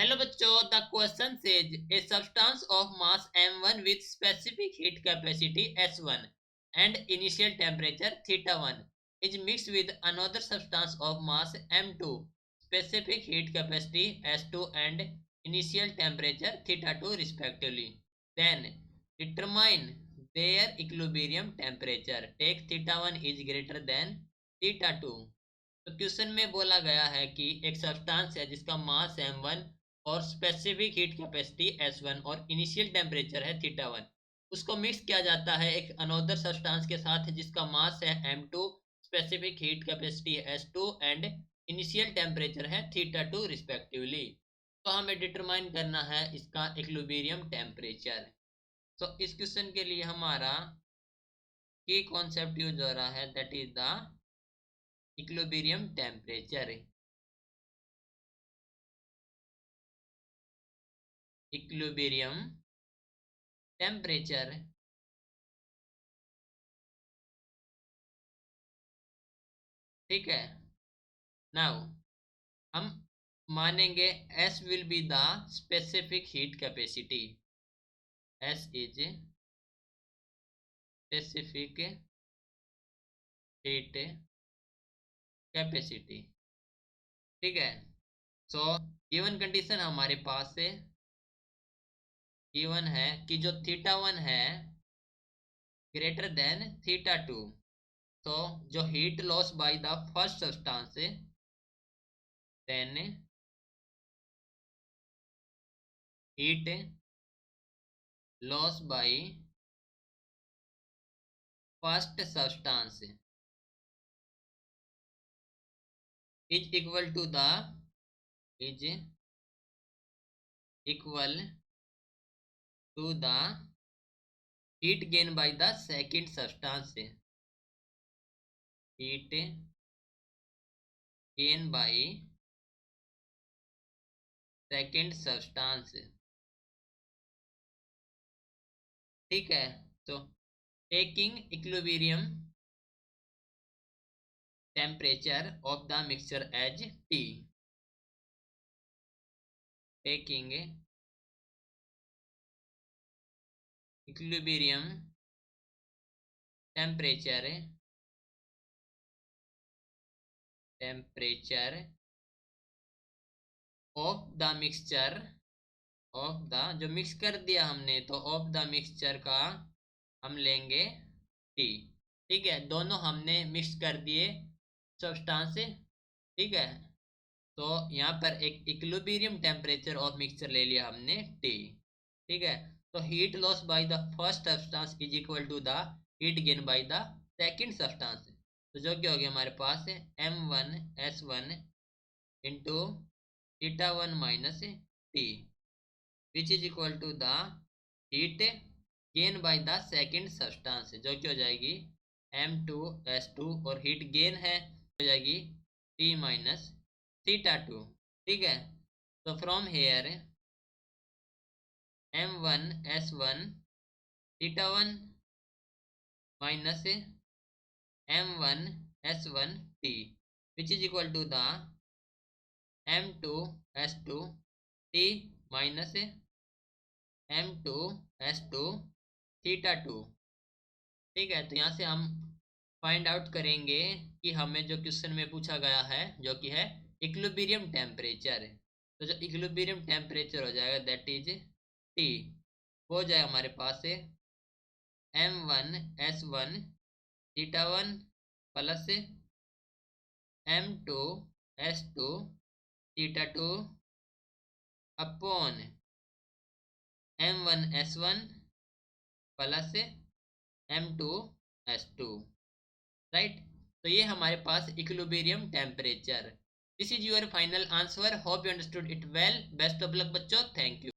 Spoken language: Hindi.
हेलो बच्चों, the question says a substance of mass m1 with specific heat capacity s1 and initial temperature theta1 is mixed with another substance of mass m2, specific heat capacity s2 and initial temperature theta2 respectively. Then determine their equilibrium temperature. Take theta1 is greater than theta2. तो क्वेश्चन में बोला गया है कि एक सब्सटेंस है जिसका मास m1 और स्पेसिफिक हीट कैपेसिटी S1 और इनिशियल टेम्परेचर है थीटा1, उसको मिक्स किया जाता है एक अनोदर सब्सटेंस के साथ जिसका मास है m2, स्पेसिफिक हीट कैपेसिटी है S2 एंड इनिशियल टेम्परेचर है थीटा2 रिस्पेक्टिवली। तो हमें डिटरमाइन करना है इसका इक्विलिब्रियम टेम्परेचर। तो इस क्वेश्चन के लिए हमारा की कॉन्सेप्ट यूज हो रहा है, that is the equilibrium temperature. Equilibrium temperature ठीक है। नाउ हम मानेंगे S will be the specific heat capacity. S is specific heat capacity. ठीक है। सो गिवन कंडीशन हमारे पास से गिवन है कि जो थीटा1 है ग्रेटर देन थीटा2, तो जो heat loss by the first substance then heat loss by first substance is equal to the is equal to the heat gain by the second substance. Heat gain by second substance। ठीक है। तो taking equilibrium temperature of the mixture as T, taking equilibrium temperature of the mixture of the, जो मिक्स कर दिया हमने तो ऑफ द मिक्सचर का हम लेंगे T। ठीक है, दोनों हमने मिक्स कर दिए सब्सटेंस। ठीक है, तो यहाँ पर एक इक्विलिब्रियम टेम्परेचर ऑफ मिक्सचर ले लिया हमने T। ठीक है, तो heat loss by the first substance is equal to the heat gain by the second substance. तो जो क्या हो गया हमारे पास है m1s1 into theta one minus T which is equal to the heat gain by the second substance, जो कि हो जाएगी m2s2 और हीट गेन है हो जाएगी T माइनस थीटा2। ठीक है, तो from here m1s1 theta one minus m1s1 T which is equal to the m2s2 T minus m2s2 theta two. ठीक है, तो यहाँ से हम फाइंड आउट करेंगे कि हमें जो क्वेश्चन में पूछा गया है जो कि है इक्विलिब्रियम टेम्परेचर। तो जो इक्विलिब्रियम टेम्परेचर हो जाएगा दैट इज T, हो जाए हमारे पास से m1s1 थीटा1 प्लस m2s2 थीटा2 upon m1s1 plus m2s2। Right, तो ये हमारे पास equilibrium temperature. This is your final answer. Hope you understood it well. Best of luck बच्चों, थैंक यू।